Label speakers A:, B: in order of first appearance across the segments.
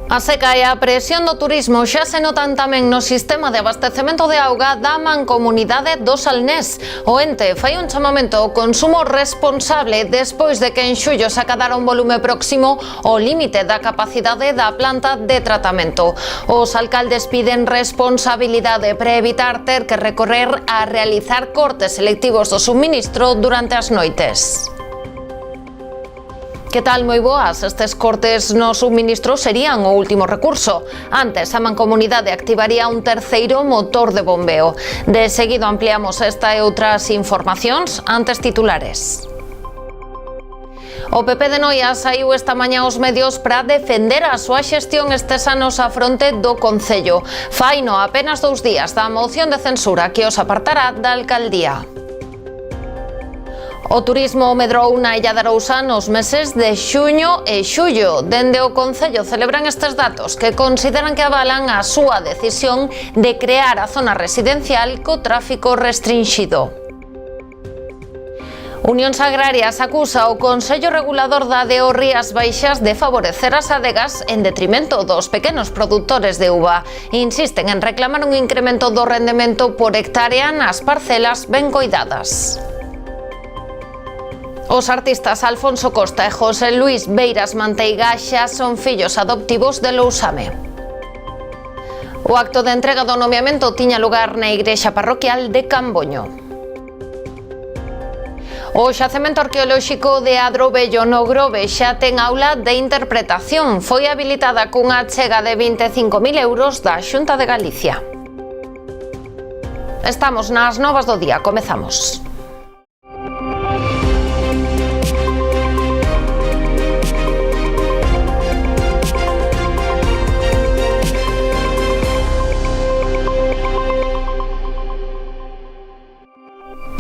A: A seca e a presión do turismo xa se notan tamén no sistema de abastecemento de auga da Mancomunidade do Salnés. O ente fai un chamamento ao consumo responsable despois de que en xullo se acadara un volume próximo ao límite da capacidade da planta de tratamento. Os alcaldes piden responsabilidade para evitar ter que recorrer a realizar cortes selectivos do suministro durante as noites. Que tal, moi boas? Estes cortes no suministro serían o último recurso. Antes, a Mancomunidade activaría un terceiro motor de bombeo. De seguido ampliamos esta e outras informacións, antes titulares. O PP de Noia saiu esta mañá aos medios para defender a súa xestión estes anos á fronte do Concello. Faino apenas 2 días da moción de censura que os apartará da alcaldía. O turismo medrou na Illa de Arousa nos meses de xuño e xullo. Dende o Concello celebran estes datos que consideran que avalan a súa decisión de crear a zona residencial co tráfico restrinxido. Unións Agrarias acusa o Consello Regulador da ADO Rías Baixas de favorecer as adegas en detrimento dos pequenos produtores de uva. Insisten en reclamar un incremento do rendemento por hectárea nas parcelas ben coidadas. Os artistas Alfonso Costa e José Luis Beiras Manteiga xa son fillos adoptivos de Lousame. O acto de entrega do nomeamento tiña lugar na igrexa parroquial de Camboño. O xacemento arqueolóxico de Adro Vello no Grove xa ten aula de interpretación. Foi habilitada cunha achega de 25.000 euros da Xunta de Galicia. Estamos nas novas do día, comezamos.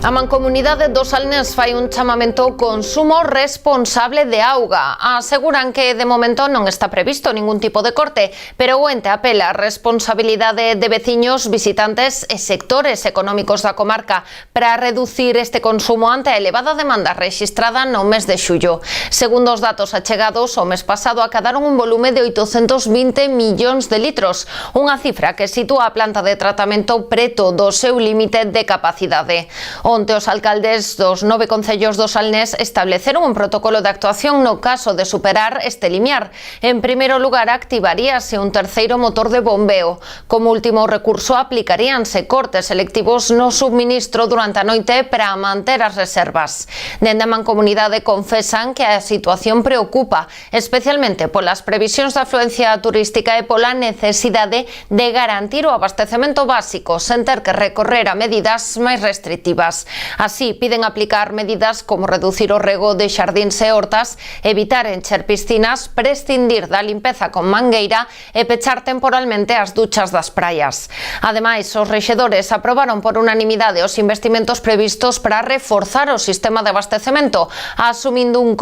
A: A Mancomunidade do Salnés fai un chamamento ao consumo responsable de auga. Aseguran que de momento non está previsto ningún tipo de corte, pero o ente apela á responsabilidade de veciños, visitantes e sectores económicos da comarca para reducir este consumo ante a elevada demanda rexistrada no mes de xullo. Segundo os datos achegados, o mes pasado acadaron un volume de 820 millóns de litros, unha cifra que sitúa a planta de tratamento preto do seu límite de capacidade. Onte os alcaldes dos 9 concellos do Salnés estableceron un protocolo de actuación no caso de superar este limiar. En primeiro lugar, activaríase un terceiro motor de bombeo. Como último recurso, aplicaríanse cortes selectivos no subministro durante a noite para manter as reservas. Dende a Mancomunidade confesan que a situación preocupa, especialmente polas previsións de afluencia turística e pola necesidade de garantir o abastecemento básico sen ter que recorrer a medidas máis restrictivas. Así, piden aplicar medidas como reducir o rego de xardíns e hortas, evitar encher piscinas, prescindir da limpeza con mangueira e pechar temporalmente as duchas das praias. Ademais, os rexedores aprobaron por unanimidade os investimentos previstos para reforzar o sistema de abastecemento, asumindo un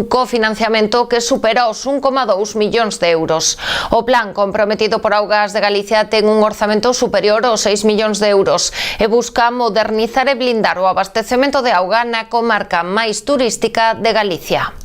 A: cofinanciamento que supera os 1,2 millóns de euros. O plan comprometido por Augas de Galicia ten un orzamento superior aos 6 millóns de euros e busca modernizar e blindar o abastecemento de auga na comarca máis turística de Galicia.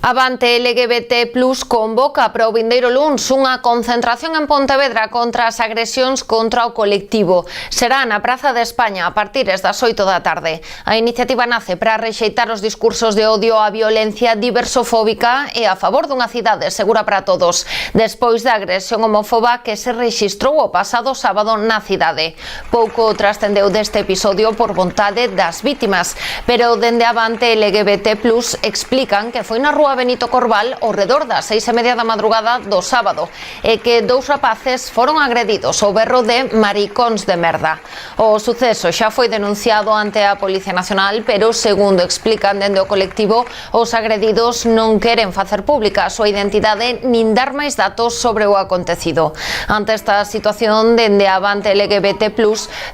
A: Avante LGBT+ convoca para o vindeiro luns unha concentración en Pontevedra contra as agresións contra o colectivo. Será na Praza de España a partir das 8 da tarde. A iniciativa nace para rexeitar os discursos de odio á violencia diversofóbica e a favor dunha cidade segura para todos, despois da agresión homofoba que se rexistrou o pasado sábado na cidade. Pouco trascendeu deste episodio por vontade das vítimas, pero dende Avante LGBT+ explican que foi na rúa Benito Corval ao redor das 6:30 da madrugada do sábado e que 2 rapaces foron agredidos ao berro de maricóns de merda. O suceso xa foi denunciado ante a Policía Nacional, pero segundo explican dende o colectivo, os agredidos non queren facer pública a súa identidade nin dar máis datos sobre o acontecido. Ante esta situación, dende Avante LGBT+,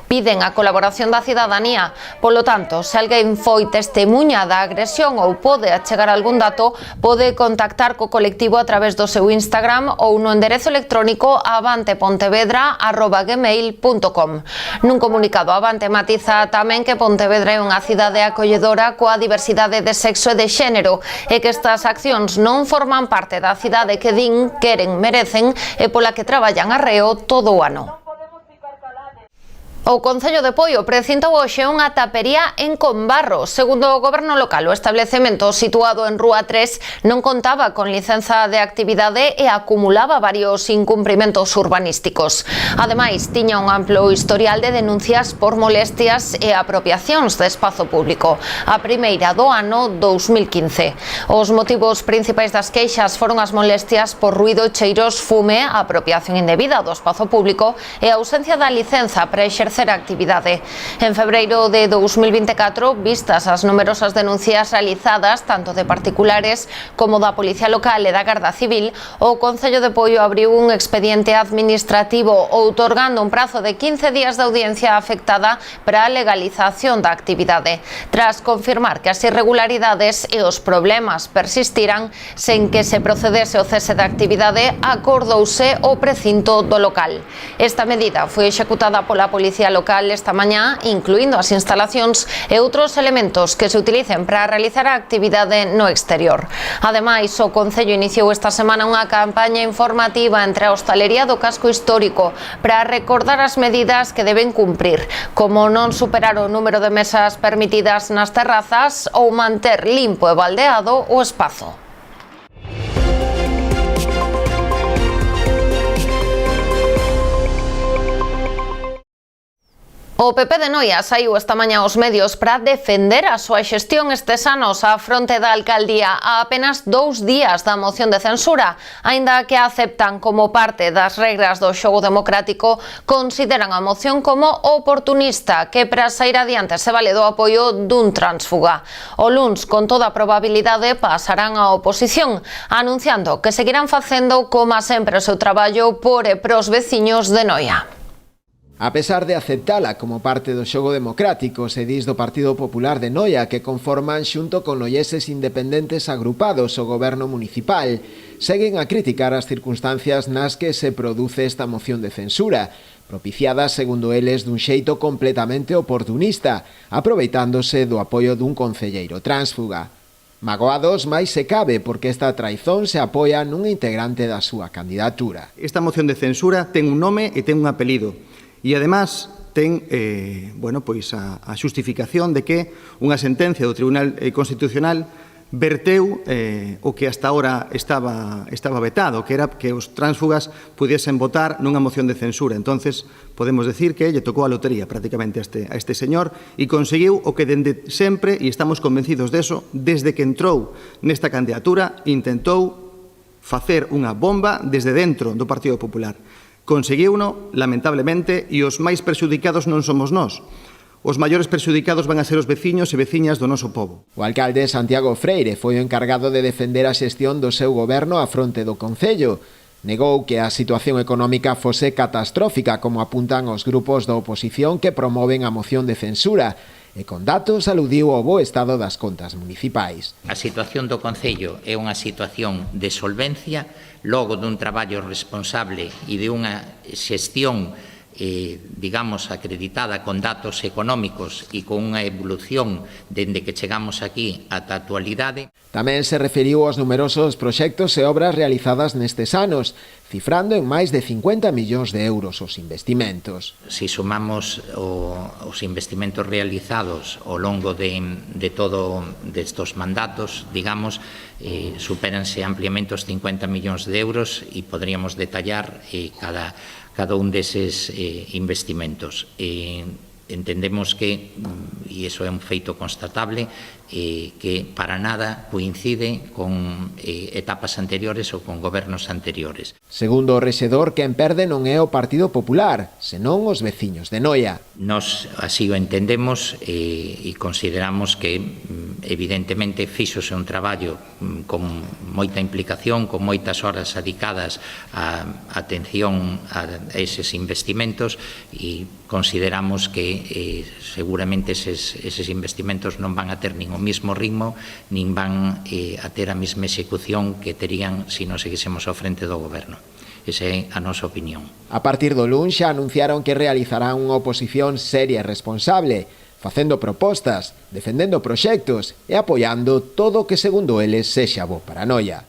A: piden a colaboración da cidadanía. Polo tanto, se alguén foi testemunha da agresión ou pode achegar algún dato, pode contactar co colectivo a través do seu Instagram ou no enderezo electrónico avantepontevedra@gmail.com. Nun comunicado, Avante matiza tamén que Pontevedra é unha cidade acolledora coa diversidade de sexo e de xénero e que estas accións non forman parte da cidade que din, queren, merecen e pola que traballan arreo todo o ano. O Concello de Poio precintou hoxe unha tapería en Combarro. Segundo o goberno local, o establecemento situado en Rúa 3 non contaba con licenza de actividade e acumulaba varios incumprimentos urbanísticos. Ademais, tiña un amplo historial de denuncias por molestias e apropiacións de espazo público, a primeira do ano 2015. Os motivos principais das queixas foron as molestias por ruído, cheiros, fume, a apropiación indebida do espazo público e a ausencia da licenza para exercer a actividade. En febreiro de 2024, vistas as numerosas denuncias realizadas tanto de particulares como da Policía Local e da Garda Civil, o Concello de Poio abriu un expediente administrativo outorgando un prazo de 15 días de audiencia afectada para a legalización da actividade. Tras confirmar que as irregularidades e os problemas persistiran sen que se procedese ao cese da actividade, acordouse o precinto do local. Esta medida foi executada pola Policía Local esta mañá, incluindo as instalacións e outros elementos que se utilicen para realizar a actividade no exterior. Ademais, o Concello iniciou esta semana unha campaña informativa entre a hostalería do casco histórico para recordar as medidas que deben cumprir, como non superar o número de mesas permitidas nas terrazas ou manter limpo e baldeado o espazo. O PP de Noia saiu esta mañá aos medios para defender a súa xestión estes anos á fronte da alcaldía a apenas 2 días da moción de censura. Aínda que a aceptan como parte das regras do xogo democrático, consideran a moción como oportunista que para sair adiante se vale do apoio dun tránsfuga. O luns, con toda a probabilidade, pasarán á oposición, anunciando que seguirán facendo, como sempre, o seu traballo por e pros veciños de Noia.
B: A pesar de aceptala como parte do xogo democrático, se dis do Partido Popular de Noia, que conforman xunto con noieses independentes agrupados o goberno municipal, seguen a criticar as circunstancias nas que se produce esta moción de censura, propiciada, segundo eles, dun xeito completamente oportunista, aproveitándose do apoio dun concelleiro tránsfuga. Magoados máis se cabe porque esta traizón se apoia nun integrante da súa candidatura.
C: Esta moción de censura ten un nome e ten un apelido. E, además, ten a xustificación de que unha sentencia do Tribunal Constitucional verteu o que hasta ahora estaba vetado, que era que os tránsfugas pudiesen votar nunha moción de censura. Entonces, podemos decir que lle tocou a lotería prácticamente a este señor e conseguiu o que dende sempre, e estamos convencidos deso, desde que entrou nesta candidatura, intentou facer unha bomba desde dentro do Partido Popular. Conseguiuno, lamentablemente, e os máis perxudicados non somos nós. Os maiores perxudicados van a ser os veciños e veciñas do noso pobo.
B: O alcalde Santiago Freire foi o encargado de defender a xestión do seu goberno á fronte do Concello. Negou que a situación económica fose catastrófica, como apuntan os grupos da oposición que promoven a moción de censura, e con datos aludiu ao bo estado das contas municipais.
D: A situación do Concello é unha situación de solvencia, logo dun traballo responsable e de unha xestión acreditada con datos económicos e con unha evolución dende que chegamos aquí ata a actualidade.
B: Tamén se referiu aos numerosos proxectos e obras realizadas nestes anos, cifrando en máis de 50 millóns de euros os investimentos.
D: Se sumamos os investimentos realizados ao longo de todo destos mandatos, supéranse ampliamente os 50 millóns de euros e poderíamos detallar cada un deses investimentos. Entendemos que, e iso é un feito constatable, que para nada coincide con etapas anteriores ou con gobernos anteriores.
B: Segundo o rexedor, quen perde non é o Partido Popular, senón os veciños de Noia.
D: Nos así o entendemos e consideramos que evidentemente fíxose un traballo con moita implicación, con moitas horas dedicadas a atención a eses investimentos e consideramos que seguramente eses investimentos non van a ter ningún o mismo ritmo, nin van a ter a mesma execución que terían se non seguísemos ao frente do goberno. Esa é a nosa opinión.
B: A partir do luns xa anunciaron que realizarán unha oposición seria e responsable, facendo propostas, defendendo proxectos e apoiando todo o que, segundo eles, sexa bo para Noia.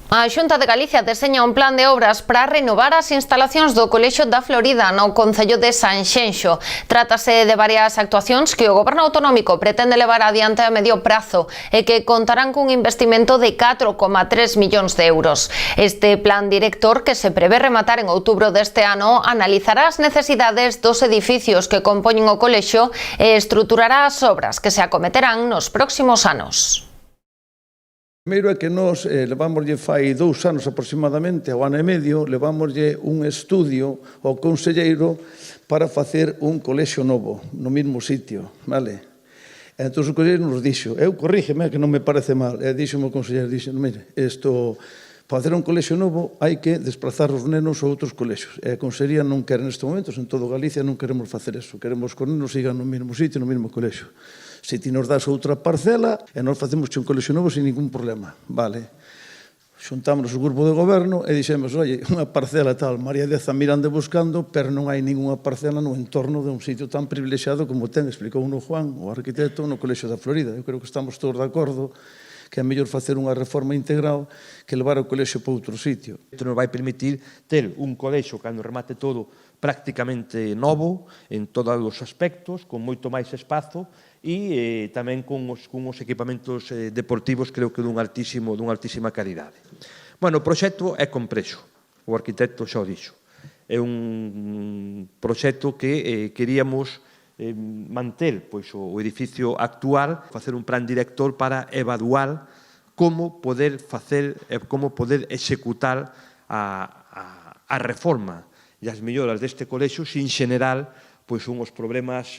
A: A Xunta de Galicia deseña un plan de obras para renovar as instalacións do Colexio da Florida no concello de Sanxenxo. Trátase de varias actuacións que o Goberno autonómico pretende levar adiante a medio prazo e que contarán cun investimento de 4,3 millóns de euros. Este plan director, que se prevé rematar en outubro deste ano, analizará as necesidades dos edificios que compoñen o colexio e estruturará as obras que se acometerán nos próximos anos.
E: Primeiro é que nós levámoslle fai 2 anos aproximadamente, ao ano e medio, levámoslle un estudio ao conselleiro para facer un colexio novo no mesmo sitio, vale? Entón o conselleiro nos dixo, corrígeme que non me parece mal, dixo o conselleiro, mire, para facer un colexio novo hai que desplazar os nenos a outros colexios. E a Consellería non quere nestes momentos, en todo Galicia non queremos facer eso, queremos que os nenos sigan no mesmo sitio, no mesmo colexio. Se ti nos das outra parcela e nós facemos un colexio novo sin ningún problema, vale? Xuntámonos o grupo de goberno e dixemos, oye, unha parcela tal, María Deza Miranda buscando, pero non hai ninguna parcela no entorno de un sitio tan privilexiado como ten, explicou no Juan, o arquitecto, no Colexio da Florida. Eu creo que estamos todos de acordo que é mellor facer unha reforma integral que levar o colexio para outro sitio.
F: Isto nos vai permitir ter un colexio cando remate todo prácticamente novo en todos os aspectos, con moito máis espazo e tamén con os equipamentos deportivos creo que dunha altísima calidade. Bueno, o proxecto é complexo, o arquitecto xa o dixo. É un proxecto que queríamos manter o edificio actual, facer un plan director para evaluar como poder executar a reforma e as melloras deste colexio sin xenerar unhos problemas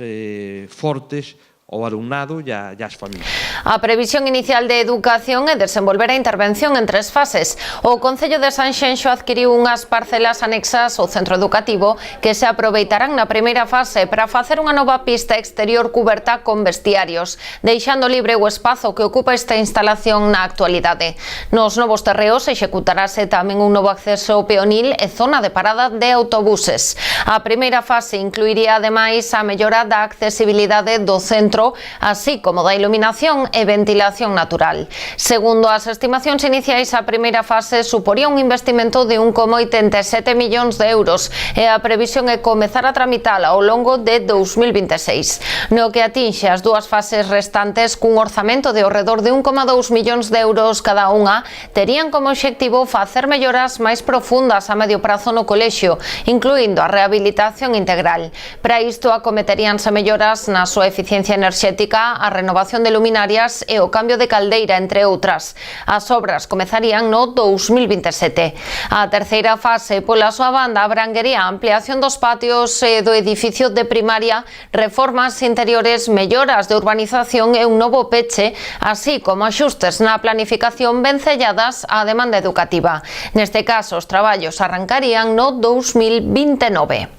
F: fortes ao alumnado e ás familias.
A: A previsión inicial de Educación é desenvolver a intervención en 3 fases. O Concello de Sanxenxo adquiriu unhas parcelas anexas ao centro educativo que se aproveitarán na primeira fase para facer unha nova pista exterior cuberta con vestiarios, deixando libre o espazo que ocupa esta instalación na actualidade. Nos novos terreos executarase tamén un novo acceso peonil e zona de parada de autobuses. A primeira fase incluiría ademais a mellora da accesibilidade do centro, así como da iluminación e ventilación natural. Segundo as estimacións iniciais, a primeira fase suporía un investimento de 1,87 millóns de euros e a previsión é comezar a tramitala ao longo de 2026. No que atinxe as 2 fases restantes, cun orzamento de ao redor de 1,2 millóns de euros cada unha, terían como obxectivo facer melloras máis profundas a medio prazo no colexio, incluindo a rehabilitación integral. Para isto acometeríanse melloras na súa eficiencia enerxética, a renovación de luminarias e o cambio de caldeira, entre outras. As obras comezarían no 2027. A terceira fase, pola súa banda, abranguería a ampliación dos patios do edificio de primaria, reformas interiores, melloras de urbanización e un novo peche, así como axustes na planificación vencelladas á demanda educativa. Neste caso, os traballos arrancarían no 2029.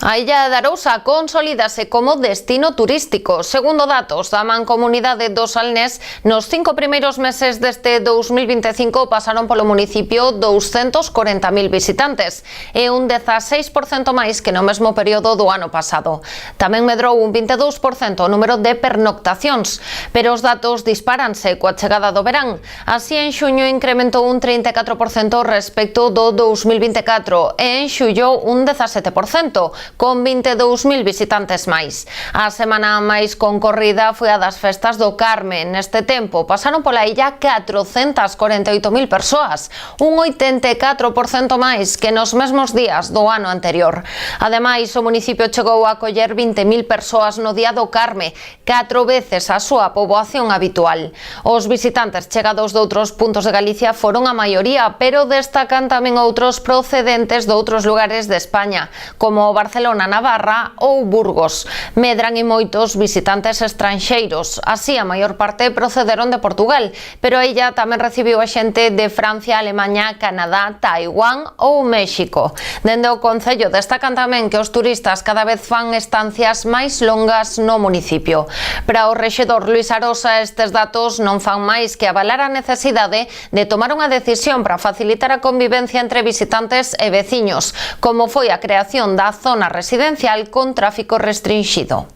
A: A Illa de Arousa consolídase como destino turístico. Segundo datos da Mancomunidade do Salnés, nos 5 primeiros meses deste 2025 pasaron polo municipio 240.000 visitantes, e un 16% máis que no mesmo período do ano pasado. Tamén medrou un 22% o número de pernoctacións, pero os datos dispáranse coa chegada do verán. Así, en xuño incrementou un 34% respecto do 2024 e en xullo un 17%, con 22.000 visitantes máis. A semana máis concorrida foi a das festas do Carme. Neste tempo pasaron pola illa 448.000 persoas, un 84% máis que nos mesmos días do ano anterior. Ademais, o municipio chegou a acoller 20.000 persoas no día do Carme, 4 veces a súa poboación habitual. Os visitantes chegados de outros puntos de Galicia foron a maioría, pero destacan tamén outros procedentes de outros lugares de España, como Barcelona, Barcelona, Navarra ou Burgos. Medran e moitos visitantes estranxeiros, así a maior parte procederon de Portugal, pero ella tamén recibiu a xente de Francia, Alemanha, Canadá, Taiwán ou México. Dende o Concello destacan tamén que os turistas cada vez fan estancias máis longas no municipio. Para o rexedor Luis Arosa, estes datos non fan máis que avalar a necesidade de tomar unha decisión para facilitar a convivencia entre visitantes e veciños, como foi a creación da zona residencial con tráfico restringido.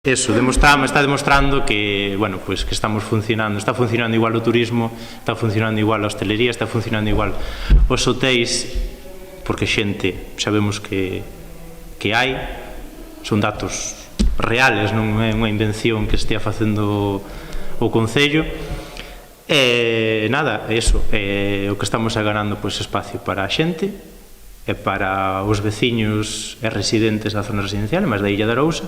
G: Eso, está demostrando que, bueno, pues que estamos funcionando, está funcionando igual o turismo, está funcionando igual a hostelería, está funcionando igual os hotéis, porque xente sabemos que hai, son datos reales, non é unha invención que estea facendo o Concello. Nada, eso, o que estamos agarando pois espacio para a xente e para os veciños e residentes da zona residencial, máis da Illa de Arousa.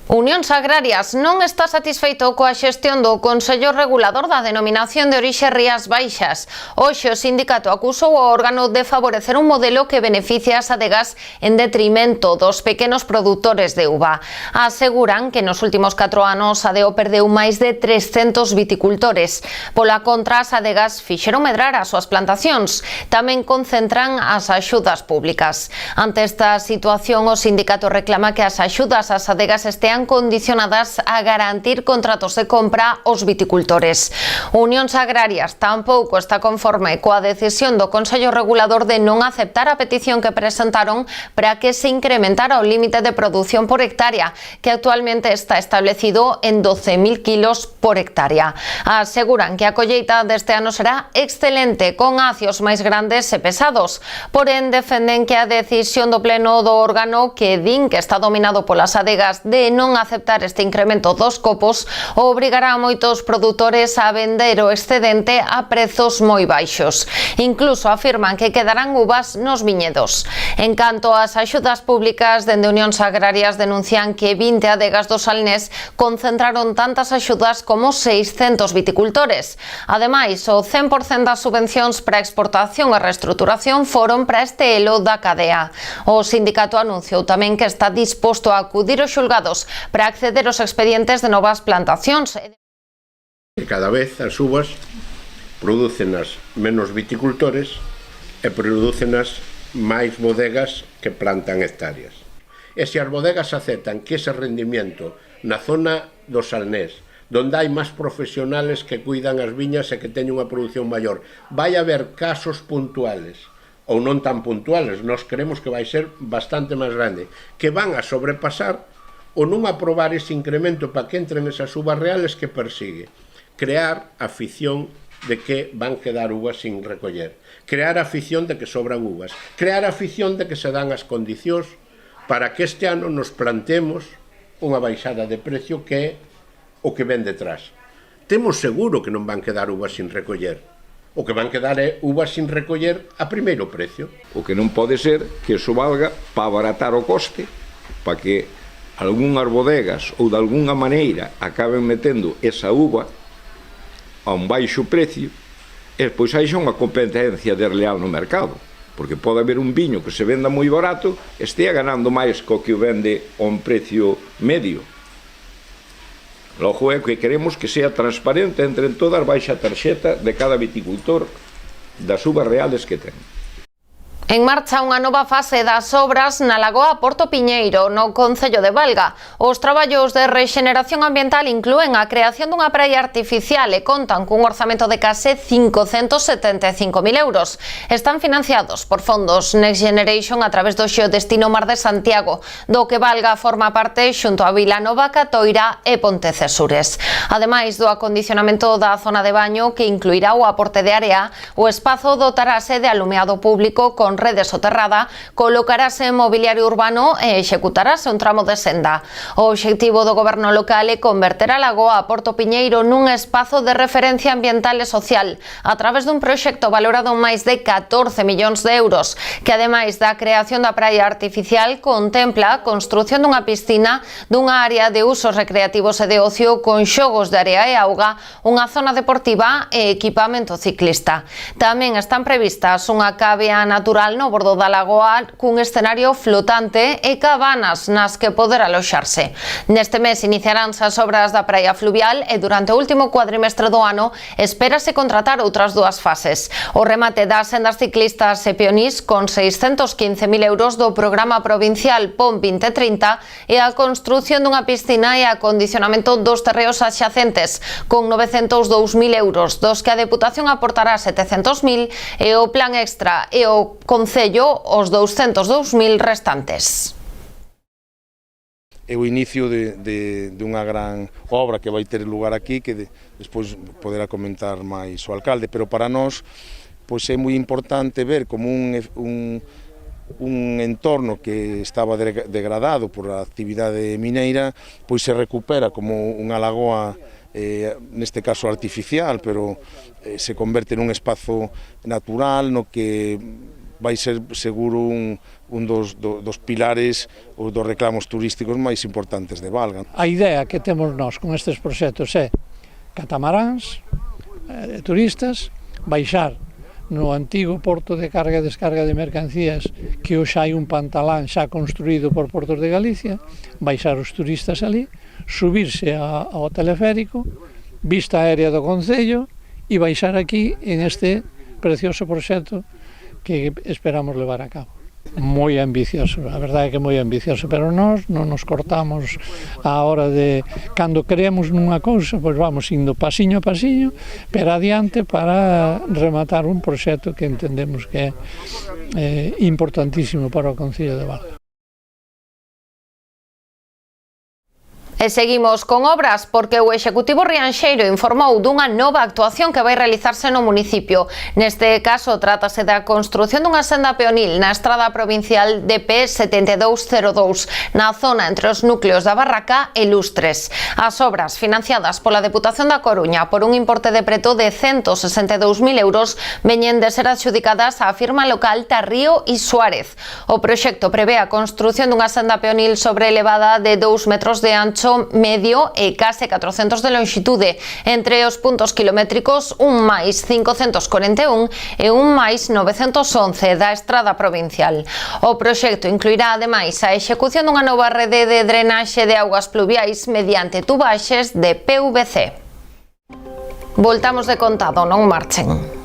A: Unións Agrarias non está satisfeito coa xestión do Consello Regulador da Denominación de Orixe Rías Baixas. Hoxe o sindicato acusou o órgano de favorecer un modelo que beneficia as adegas en detrimento dos pequenos produtores de uva. Aseguran que nos últimos 4 anos a Adeo perdeu máis de 300 viticultores. Pola contra, as adegas fixeron medrar as súas plantacións. Tamén concentran as axudas públicas. Ante esta situación, o sindicato reclama que as axudas ás adegas estean condicionadas a garantir contratos de compra aos viticultores. Unións Agrarias tampouco está conforme coa decisión do Consello Regulador de non aceptar a petición que presentaron para que se incrementara o límite de produción por hectárea, que actualmente está establecido en 12.000 kilos por hectárea. Aseguran que a colleita deste ano será excelente, con acios máis grandes e pesados. Porén, defenden que a decisión do pleno do órgano, que din que está dominado polas adegas, de non aceptar este incremento dos copos obrigará a moitos produtores a vender o excedente a prezos moi baixos. Incluso afirman que quedarán uvas nos viñedos. En canto ás axudas públicas, dende Unións Agrarias denuncian que 20 adegas do Salnés concentraron tantas axudas como 600 viticultores. Ademais, o 100% das subvencións para exportación e reestruturación foron para este elo da cadea. O sindicato anunciou tamén que está disposto a acudir aos xulgados para acceder aos expedientes de novas plantacións.
H: Cada vez as uvas prodúcenas menos viticultores e prodúcenas máis bodegas que plantan hectáreas. E se as bodegas aceptan que ese rendimiento na zona do Salnés, donde hai máis profesionales que cuidan as viñas e que teñen unha produción maior, vai haber casos puntuales ou non tan puntuales, nós creemos que vai ser bastante máis grande, que van a sobrepasar ou non aprobar ese incremento para que entren esas uvas reales que persigue. Crear afición de que van quedar uvas sin recoller. Crear afición de que sobran uvas. Crear afición de que se dan as condicións para que este ano nos plantemos unha baixada de precio que é o que ven detrás. Temos seguro que non van quedar uvas sin recoller. O que van quedar é uvas sin recoller a primeiro precio.
I: O que non pode ser que iso valga para abaratar o coste, para que algunhas bodegas ou de algunha maneira acaben metendo esa uva a un baixo precio e pois hai xa unha competencia desleal no mercado, porque pode haber un viño que se venda moi barato e estea ganando máis co que o vende a un precio medio. Logo é que queremos que sea transparente entre todas baixa tarxeta de cada viticultor das uvas reales que ten.
A: En marcha unha nova fase das obras na Lagoa Porto Piñeiro, no Concello de Valga. Os traballos de rexeneración ambiental inclúen a creación dunha praia artificial e contan cun orzamento de case 575.000 euros. Están financiados por fondos Next Generation a través do Xeodestino Mar de Santiago, do que Valga forma parte xunto a Vilanova, Catoira e Pontecesures. Ademais do acondicionamento da zona de baño, que incluirá o aporte de area, o espazo dotarase de alumeado público con con rede soterrada, colocarase mobiliario urbano e executarase un tramo de senda. O obxectivo do goberno local é converter a lagoa a Porto Piñeiro nun espazo de referencia ambiental e social a través dun proxecto valorado en máis de 14 millóns de euros, que ademais da creación da praia artificial contempla a construción dunha piscina, dunha área de usos recreativos e de ocio con xogos de area e auga, unha zona deportiva e equipamento ciclista. Tamén están previstas unha cavea natural no bordo da lagoa cun escenario flotante e cabanas nas que poder aloxarse. Neste mes iniciaránse as obras da praia fluvial e durante o último cuadrimestre do ano espérase contratar outras dúas fases. O remate das sendas ciclistas e peonís con 615.000 euros do programa provincial PON 2030 e a construción dunha piscina e acondicionamento dos terreos adxacentes con 902.000 euros, dos que a Deputación aportará 700.000 e o plan extra e o Concello os 202.000 restantes.
J: É o inicio dunha gran obra que vai ter lugar aquí, que despois poderá comentar máis o alcalde, pero para nós pois é moi importante ver como un entorno que estaba degradado por a actividade mineira, pois se recupera como unha lagoa, neste caso artificial, pero se converte nun espazo natural no que vai ser seguro un dos pilares ou dos reclamos turísticos máis importantes de Valga.
K: A idea que temos nós con estes proxectos é catamaráns, turistas, baixar no antigo porto de carga e descarga de mercancías, que hoxe hai un pantalán xa construído por Portos de Galicia, baixar os turistas ali, subirse ao teleférico, vista aérea do Concello e baixar aquí en este precioso proxecto que esperamos levar a cabo. Moi ambicioso, a verdade é que é moi ambicioso, pero nós non nos cortamos a hora de, cando creemos nunha cousa, pois vamos indo pasiño a pasiño, pero adiante para rematar un proxecto que entendemos que é importantísimo para o Concello de Valga.
A: E seguimos con obras porque o Executivo rianxeiro informou dunha nova actuación que vai realizarse no municipio. Neste caso, trátase da construción dunha senda peonil na estrada provincial DP 7202, na zona entre os núcleos da Barraca e Lustres. As obras, financiadas pola Deputación da Coruña por un importe de preto de 162.000 euros, veñen de ser adxudicadas á firma local Tarrío y Suárez. O proxecto prevé a construción dunha senda peonil sobreelevada de 2 metros de ancho medio e case 400 de longitude, entre os puntos kilométricos 1+541 e 1+911 da estrada provincial. O proxecto incluirá ademais a execución dunha nova rede de drenaxe de augas pluviais mediante tubaxes de PVC. Voltamos de contado, non marchen.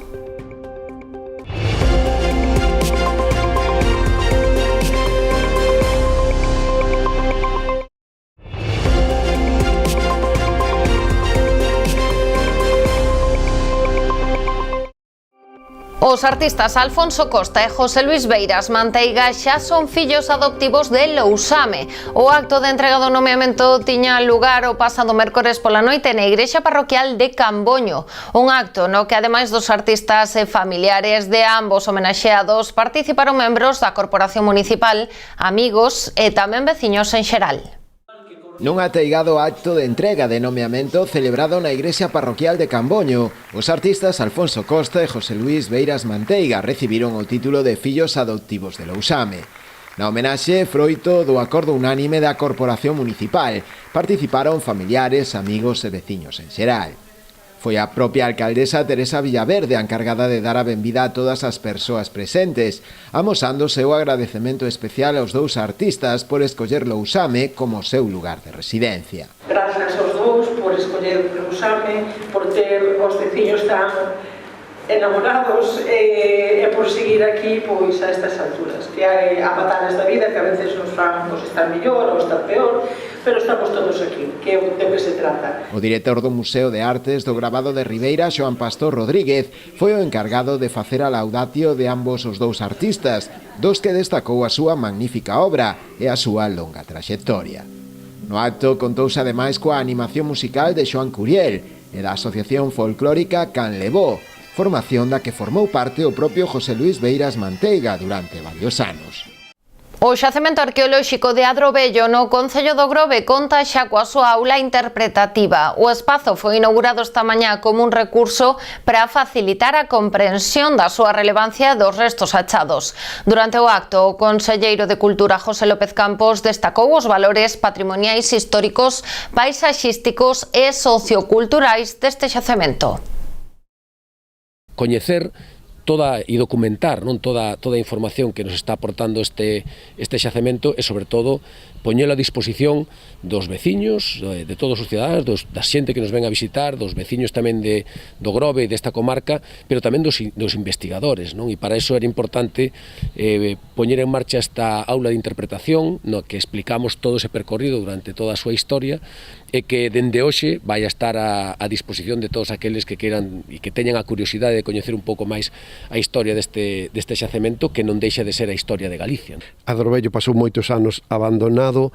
A: Os artistas Alfonso Costa e José Luis Beiras Manteiga xa son fillos adoptivos de Lousame. O acto de entrega do nomeamento tiña lugar o pasado mércores pola noite na igrexa parroquial de Camboño. Un acto no que, ademais dos artistas e familiares de ambos homenaxeados, participaron membros da Corporación Municipal, amigos e tamén veciños en xeral.
B: Nun ateigado acto de entrega de nomeamento celebrado na igrexa parroquial de Camboño, os artistas Alfonso Costa e José Luis Beiras Manteiga recibiron o título de fillos adoptivos de Lousame. Na homenaxe, froito do acordo unánime da Corporación Municipal, participaron familiares, amigos e veciños en xeral. Foi a propia alcaldesa Teresa Villaverde a encargada de dar a benvida a todas as persoas presentes, amosando o seu agradecemento especial aos dous artistas por escoller Lousame como o seu lugar de residencia.
L: Grazas aos dous por escoller Lousame, por ter os veciños tan enamorados e por seguir aquí pois a estas alturas, que hai a batallas da vida que a veces nos fan estar mellor ou estar peor, pero estamos todos aquí, que é o que se trata.
B: O director do Museo de Artes do Gravado de Ribeira, Xoán Pastor Rodríguez, foi o encargado de facer a laudatio de ambos os dous artistas, dos que destacou a súa magnífica obra e a súa longa traxectoria. No acto contouse ademais coa animación musical de Xoán Curiel e da Asociación Folclórica Can Levó, formación da que formou parte o propio José Luis Beiras Manteiga durante varios anos.
A: O xacemento arqueolóxico de Adrovello no Concello do Grove conta xa coa súa aula interpretativa. O espazo foi inaugurado esta mañá como un recurso para facilitar a comprensión da súa relevancia dos restos achados. Durante o acto, o conselleiro de Cultura José López Campos destacou os valores patrimoniais históricos, paisaxísticos e socioculturais deste xacemento.
M: Coñecer toda e documentar toda a información que nos está aportando este xacemento e, sobre todo, poñelo a disposición dos veciños, de todos os cidadáns, da xente que nos ven a visitar, dos veciños tamén do Grove e desta comarca, pero tamén dos investigadores, non? E para iso era importante poñer en marcha esta aula de interpretación no que explicamos todo ese percorrido durante toda a súa historia e que dende hoxe vai a estar a disposición de todos aqueles que queiran e que teñan a curiosidade de coñecer un pouco máis a historia deste xacemento, que non deixa de ser a historia de Galicia.
N: Adrovello pasou moitos anos abandonado,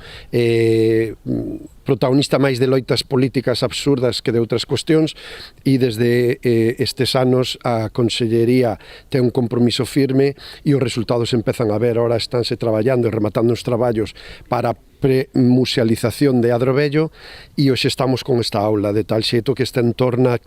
N: protagonista máis de loitas políticas absurdas que de outras cuestións, e desde estes anos a Consellería ten un compromiso firme e os resultados empezan a ver. Ahora estánse traballando e rematando os traballos para premusealización de Adrovello e hoxe estamos con esta aula, de tal xeito que esta entorna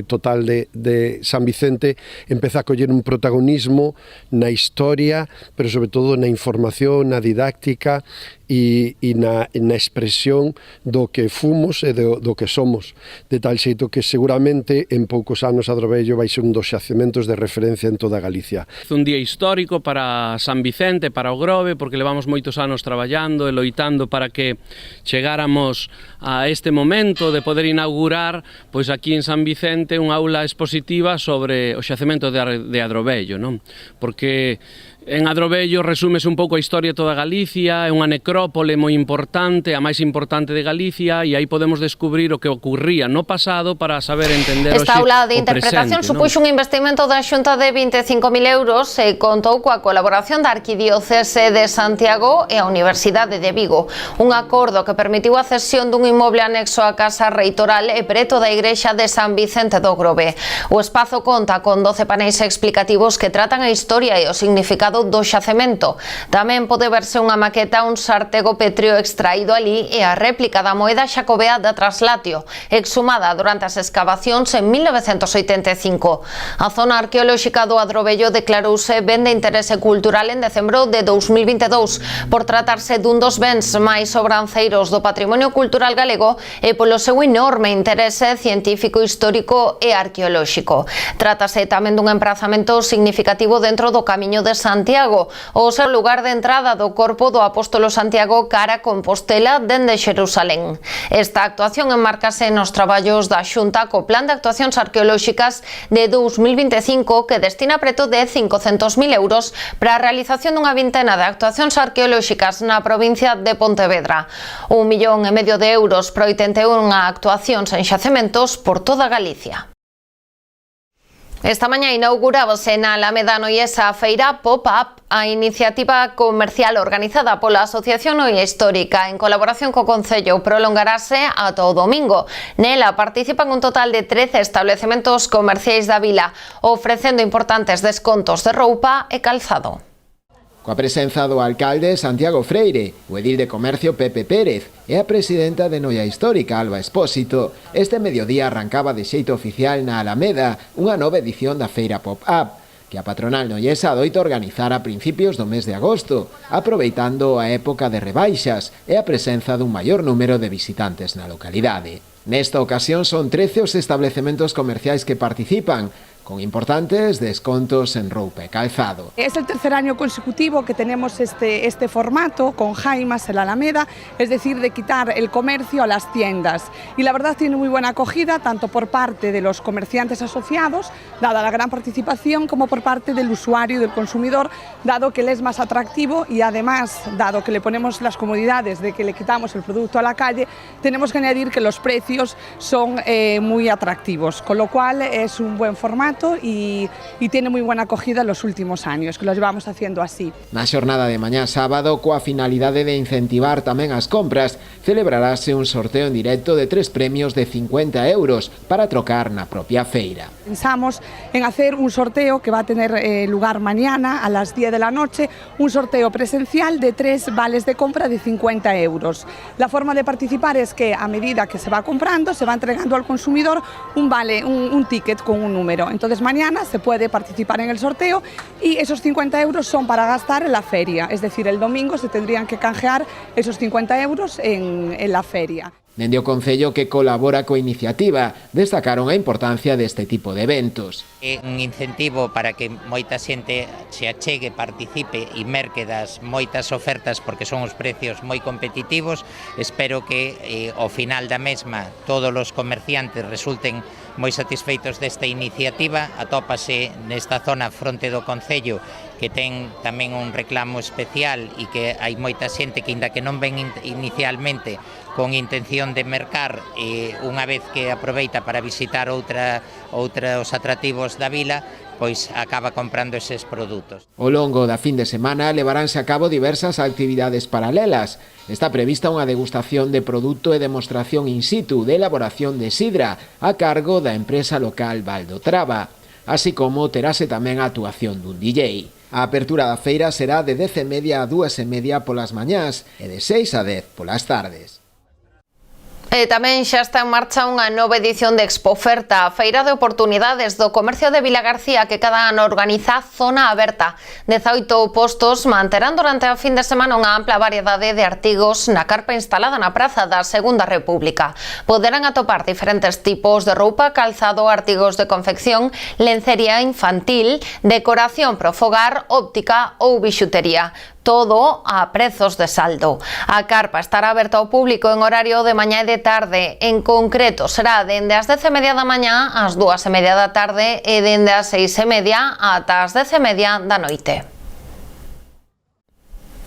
N: total de San Vicente empeza a coller un protagonismo na historia, pero sobre todo na información, na didáctica e na expresión do que fomos e do que somos, de tal xeito que seguramente en poucos anos Adrovello vai ser un dos xacementos de referencia en toda Galicia.
O: É un día histórico para San Vicente, para o Grove, porque levamos moitos anos traballando e loitando para que chegáramos a este momento de poder inaugurar pois aquí en San Vicente unha aula expositiva sobre o xacemento de Adrovello, non? Porque en Adrovello resúmese un pouco a historia de toda Galicia, é unha necrópole moi importante, a máis importante de Galicia, e aí podemos descubrir o que ocurría no pasado para saber entender
A: esta aula de interpretación supuxo un investimento da Xunta de 25.000 euros e contou coa colaboración da Arquidiocese de Santiago e a Universidade de Vigo. Un acordo que permitiu a cesión dun inmoble anexo á Casa Reitoral e preto da Igrexa de San Vicente do Grove. O espazo conta con 12 paneis explicativos que tratan a historia e o significado do xacemento. Tamén pode verse unha maqueta, un sartego pétreo extraído ali e a réplica da moeda xacobea da Traslatio, exhumada durante as excavacións en 1985. A zona arqueolóxica do Adrovello declarouse ben de interese cultural en decembro de 2022 por tratarse dun dos bens máis sobranceiros do patrimonio cultural galego e polo seu enorme interese científico, histórico e arqueolóxico. Trátase tamén dun emprazamento significativo dentro do Camiño de Santiago, o seu lugar de entrada do corpo do apóstolo Santiago cara a Compostela dende Xerusalén. Esta actuación enmárcase nos traballos da Xunta co Plan de Actuacións Arqueolóxicas de 2025 que destina preto de 500.000 euros para a realización dunha vintena de actuacións arqueolóxicas na provincia de Pontevedra. 1,5 millón de euros para 81 actuacións en xacementos por toda Galicia. Esta mañá inaugurábase na Alameda Noiesa a feira Pop-Up, a iniciativa comercial organizada pola Asociación Noia Histórica en colaboración co Concello prolongarase ata o domingo. Nela participan un total de 13 establecementos comerciais da vila, ofrecendo importantes descontos de roupa e calzado.
B: Coa presenza do alcalde Santiago Freire, o edil de Comercio Pepe Pérez e a presidenta de Noia Histórica Alba Expósito, este mediodía arrancaba de xeito oficial na Alameda unha nova edición da feira Pop-Up, que a patronal noiesa adoita organizar a principios do mes de agosto, aproveitando a época de rebaixas e a presenza dun maior número de visitantes na localidade. Nesta ocasión son 13 os establecementos comerciais que participan, con importantes descontos en roupa e calzado.
P: Es el tercer año consecutivo que tenemos este formato con Jaimas en la Alameda, es decir, de quitar el comercio a las tiendas. Y la verdad tiene muy buena acogida, tanto por parte de los comerciantes asociados, dada la gran participación, como por parte del usuario y del consumidor, dado que él es más atractivo y además, dado que le ponemos las comodidades de que le quitamos el producto a la calle, tenemos que añadir que los precios son muy atractivos, con lo cual es un buen formato formato y tiene muy buena acogida en los últimos años, que lo llevamos haciendo así.
B: Na xornada de mañá sábado, coa finalidade de incentivar tamén as compras, celebrarase un sorteo en directo de 3 premios de 50 euros para trocar na propia feira.
P: Pensamos en hacer un sorteo que va a tener lugar mañana a las 10 de la noche, un sorteo presencial de 3 vales de compra de 50 euros. La forma de participar es que a medida que se va comprando, se va entregando al consumidor un vale, un ticket con un número. Entonces mañana se puede participar en el sorteo y esos 50 euros son para gastar en la feria, es decir, el domingo se tendrían que canjear esos 50 euros en la feria.
B: Dende o Concello que colabora coa iniciativa, destacaron a importancia deste tipo de eventos.
D: É un incentivo para que moita xente se achegue, participe e merque das moitas ofertas porque son os precios moi competitivos. Espero que ao final da mesma todos os comerciantes resulten moi satisfeitos desta iniciativa. Atópase nesta zona fronte do Concello que ten tamén un reclamo especial e que hai moita xente que, inda que non ven inicialmente con intención de mercar, unha vez que aproveita para visitar outros atractivos da vila, pois acaba comprando eses produtos.
B: Ao longo da fin de semana levaránse a cabo diversas actividades paralelas. Está prevista unha degustación de produto e demostración in situ de elaboración de sidra a cargo da empresa local Valdotrava, así como terase tamén a actuación dun DJ. A apertura da feira será de 10:30 a 2:30 polas mañás e de 6 a 10 polas tardes.
A: E tamén xa está en marcha unha nova edición de Expoferta, a feira de oportunidades do comercio de Vilagarcía que cada ano organiza Zona Aberta. 18 postos manterán durante a fin de semana unha ampla variedade de artigos na carpa instalada na Praza da Segunda República. Poderán atopar diferentes tipos de roupa, calzado, artigos de confección, lencería infantil, decoración para o fogar, óptica ou bixutería. Todo a prezos de saldo. A carpa estará aberta ao público en horario de mañá e de tarde. En concreto, será dende as 10:30 da mañá ás 2:30 da tarde e dende as 6:30 ata as 10:30 da noite.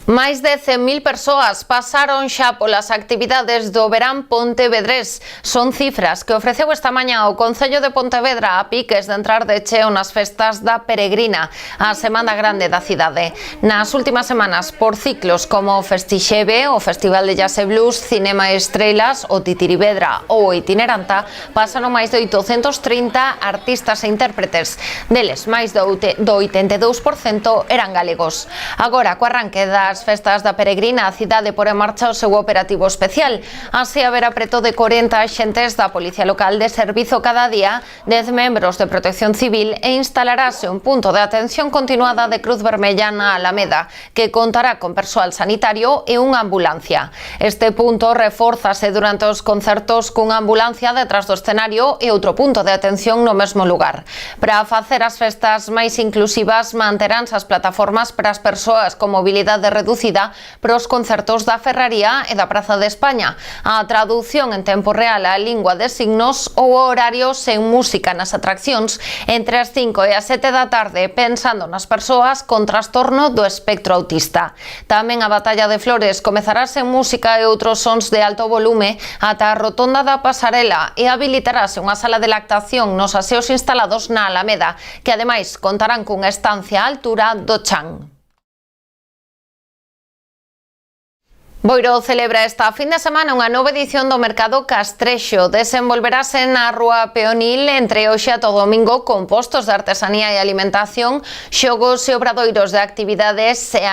A: Máis de 100.000 persoas pasaron xa polas actividades do verán pontevedrés. Son cifras que ofreceu esta mañá o Concello de Pontevedra a piques de entrar de cheo nas festas da Peregrina, a Semana Grande da cidade. Nas últimas semanas, por ciclos como o Festixeve, o Festival de Jazz e Blues, Cinema e Estrelas, o Titirivedra ou o Itineranta, pasaron máis de 830 artistas e intérpretes. Deles, máis do 82% eran galegos. Agora, co arranque das festas da Peregrina, a cidade por en marcha o seu operativo especial. Así haberá preto de 40 axentes da Policía Local de servizo cada día, 10 membros de Protección Civil e instalarase un punto de atención continuada de Cruz Vermella na Alameda, que contará con persoal sanitario e unha ambulancia. Este punto refórzase durante os concertos cunha ambulancia detrás do escenario e outro punto de atención no mesmo lugar. Para facer as festas máis inclusivas, manteránse as plataformas para as persoas con mobilidade reducida para os concertos da Ferraría e da Praza de España, a traducción en tempo real á lingua de signos ou horarios sen música nas atraccións entre as 5 e as 7 da tarde, pensando nas persoas con trastorno do espectro autista. Tamén a Batalla de Flores comezará sen música e outros sons de alto volume ata a rotonda da Pasarela e habilitarase unha sala de lactación nos aseos instalados na Alameda, que ademais contarán cunha estancia á altura do chan. Boiro celebra esta fin de semana unha nova edición do Mercado Castrexo. Desenvolverase na Rúa Peonil entre hoxe ata o domingo con postos de artesanía e alimentación, xogos e obradoiros de actividades e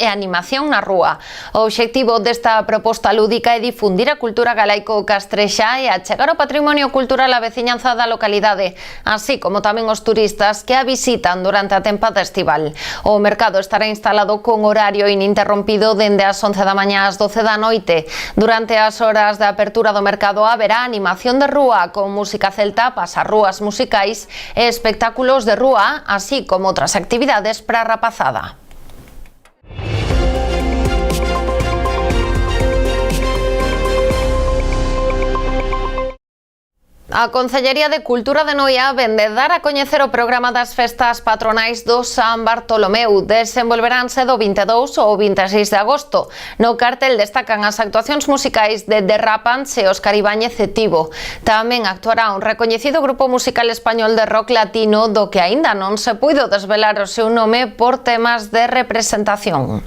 A: animación na rúa. O obxectivo desta proposta lúdica é difundir a cultura galaico-castrexa e achegar o patrimonio cultural á veciñanza da localidade, así como tamén os turistas que a visitan durante a tempada estival. O mercado estará instalado con horario ininterrompido dende as 11 da mañá ás 12 da noite. Durante as horas de apertura do mercado haberá animación de rúa con música celta, pasarrúas musicais e espectáculos de rúa, así como outras actividades para a rapazada. A Concellería de Cultura de Noia vende dar a coñecer o programa das festas patronais do San Bartolomeu. Desenvolveránse do 22 ao 26 de agosto. No cartel destacan as actuacións musicais de The Rapans e Óscar Ibáñez e Tivo. Tamén actuará un recoñecido grupo musical español de rock latino do que aínda non se puido desvelar o seu nome por temas de representación.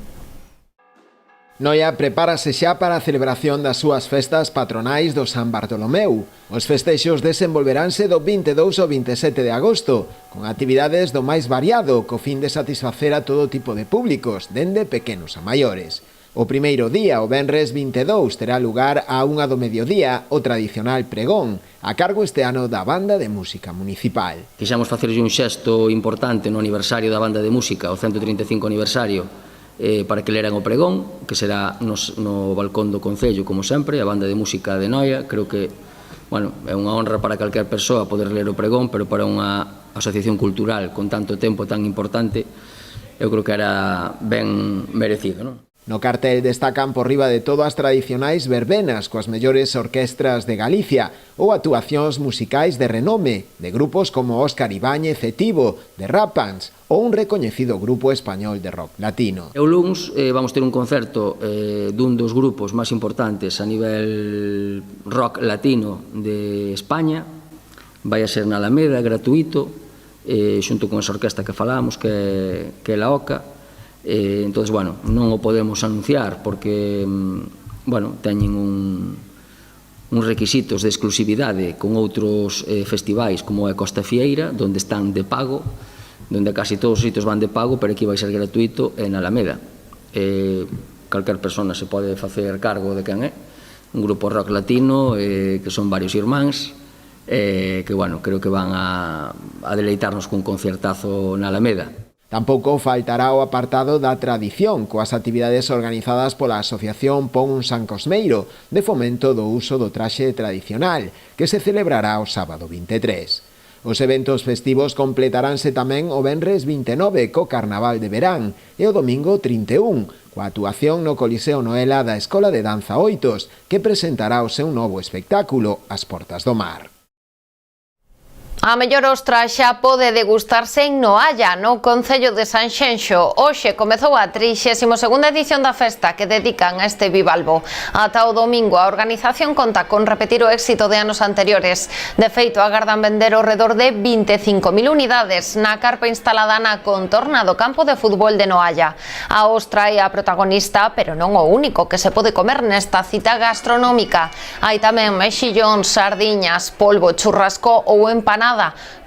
B: Noia prepárase xa para a celebración das súas festas patronais do San Bartolomeu. Os festexos desenvolveránse do 22 ao 27 de agosto, con actividades do máis variado, co fin de satisfacer a todo tipo de públicos, dende pequenos a maiores. O primeiro día, o venres 22, terá lugar a 1 do mediodía o tradicional pregón, a cargo este ano da Banda de Música Municipal.
Q: Quixemos facerlle un xesto importante no aniversario da Banda de Música, o 135 aniversario, para que leran o pregón, que será no balcón do Concello, como sempre, a Banda de Música de Noia. Creo que, bueno, é unha honra para calquer persoa poder ler o pregón, pero para unha asociación cultural con tanto tempo tan importante, eu creo que era ben merecido, non?
B: No cartel destacan por riba de todo as tradicionais verbenas coas mellores orquestras de Galicia ou actuacións musicais de renome de grupos como Óscar Ibáñez e Tivo, de Rapans ou un recoñecido grupo español de rock latino.
Q: O luns vamos ter un concerto dun dos grupos máis importantes a nivel rock latino de España. Vai a ser na Alameda, gratuito, xunto con esa orquesta que falamos, que é la OCA. Entón, bueno, non o podemos anunciar porque, bueno, teñen uns requisitos de exclusividade con outros festivais como é Costa Fieira, onde están de pago, onde casi todos os sitios van de pago, pero aquí vai ser gratuito en Alameda. Calquer persona se pode facer cargo de quen é, un grupo rock latino que son varios irmáns, que, bueno, creo que van a deleitarnos cun concertazo na Alameda.
B: Tampouco faltará o apartado da tradición, coas actividades organizadas pola Asociación Pon un San Cosmeiro, de fomento do uso do traxe tradicional, que se celebrará o sábado 23. Os eventos festivos completaránse tamén o venres 29 co Carnaval de Verán e o domingo 31, coa actuación no Coliseo Noela da Escola de Danza Oitos, que presentará o seu novo espectáculo, As Portas do Mar.
A: A mellor ostra xa pode degustarse en Noalla, no Concello de Sanxenxo. Hoxe comezou a 32ª edición da festa que dedican a este bivalvo. Ata o domingo a organización conta con repetir o éxito de anos anteriores. De feito, agardan vender ao redor de 25.000 unidades na carpa instalada na contorna do campo de fútbol de Noalla. A ostra é a protagonista, pero non o único que se pode comer nesta cita gastronómica. Hai tamén mexillóns, sardiñas, polvo, churrasco ou empanada,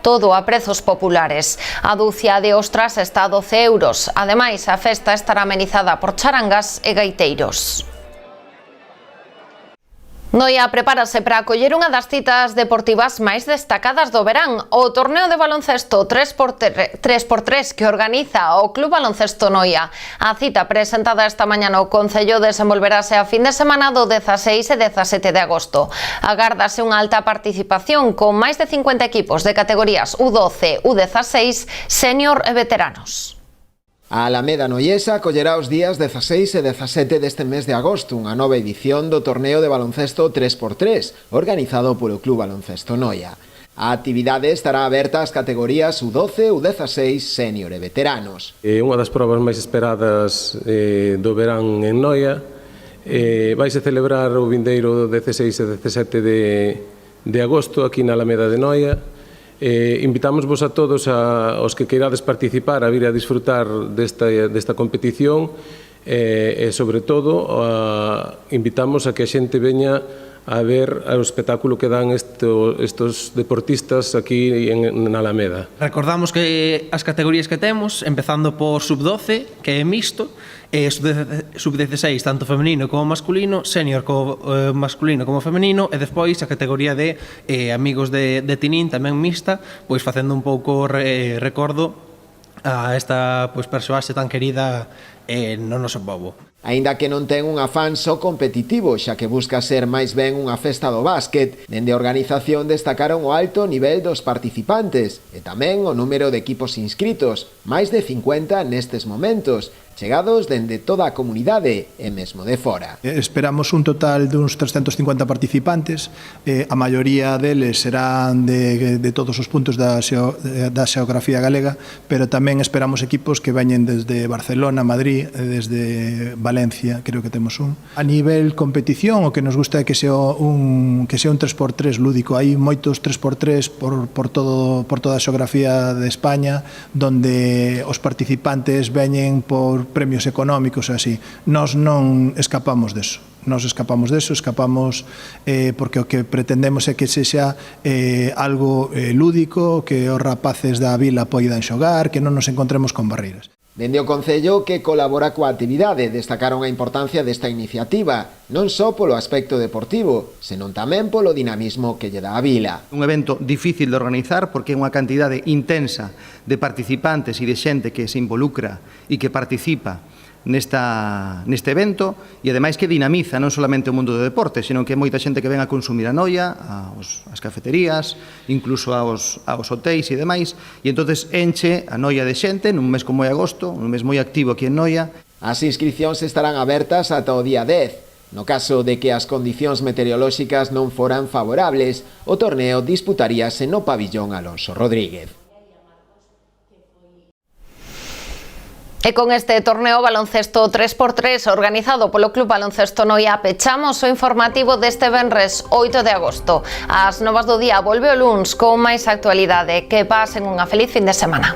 A: todo a prezos populares. A dúcia de ostras está a 12 euros. Ademais, a festa estará amenizada por charangas e gaiteiros. Noia prepárase para acoller unha das citas deportivas máis destacadas do verán, o torneo de baloncesto 3x3 que organiza o Club Baloncesto Noia. A cita presentada esta mañá no Concello desenvolverase a fin de semana do 16 e 17 de agosto. Agárdase unha alta participación con máis de 50 equipos de categorías U12, U16, senior e veteranos.
B: A Alameda Noiesa acollerá os días 16 e 17 deste mes de agosto unha nova edición do torneo de baloncesto 3x3, organizado polo Club Baloncesto Noia. A actividade estará aberta ás categorías U12, U16, senior e veteranos.
R: Unha das probas máis esperadas do verán en Noia. Vaise celebrar o vindeiro 16 e 17 de agosto aquí na Alameda de Noia. Invitámosvos a todos aos que queirades participar a vir a disfrutar desta competición e, sobre todo, invitamos a que a xente veña a ver o espectáculo que dan estos deportistas aquí en Alameda.
S: Recordamos que as categorías que temos, empezando por sub-12, que é mixto, sub-16, tanto femenino como masculino, senior masculino como femenino, e despois a categoría de amigos de Tinín, tamén mixta, pois facendo un pouco recordo a esta persoaxe tan querida no noso pobo.
B: Aínda que non ten un afán só competitivo, xa que busca ser máis ben unha festa do básquet, dende a organización destacaron o alto nivel dos participantes e tamén o número de equipos inscritos, máis de 50 nestes momentos, chegados dende toda a comunidade e mesmo de fora.
T: Esperamos un total duns 350 participantes, a maioría deles serán de todos os puntos da xeografía galega, pero tamén esperamos equipos que veñen desde Barcelona, Madrid, desde Valencia, creo que temos un. A nivel competición, o que nos gusta é que sea un 3x3 lúdico. Hai moitos 3x3 por toda a xeografía de España, donde os participantes veñen por premios económicos e así. Nós non escapamos deso. Escapamos porque o que pretendemos é que sexa algo lúdico, que os rapaces da vila poidan xogar, que non nos encontremos con barreiras.
B: Dende o Concello, que colabora coa actividade, destacaron a importancia desta iniciativa, non só polo aspecto deportivo, senón tamén polo dinamismo que lle dá a vila.
C: Un evento difícil de organizar porque é unha cantidade intensa de participantes e de xente que se involucra e que participa neste evento e ademais que dinamiza non solamente o mundo do deporte, sino que é moita xente que ven a consumir a noia, as cafeterías, incluso aos hotéis e demais, e entonces enche a noia de xente nun mes como é agosto, un mes moi activo aquí en Noia.
B: As inscricións estarán abertas ata o día 10. No caso de que as condicións meteorolóxicas non foran favorables, o torneo disputaríase no pabillón Alonso Rodríguez.
A: E con este torneo baloncesto 3x3 organizado polo Club Baloncesto Noia pechamos o informativo deste venres 8 de agosto. As novas do día volve o luns con máis actualidade. Que pasen unha feliz fin de semana.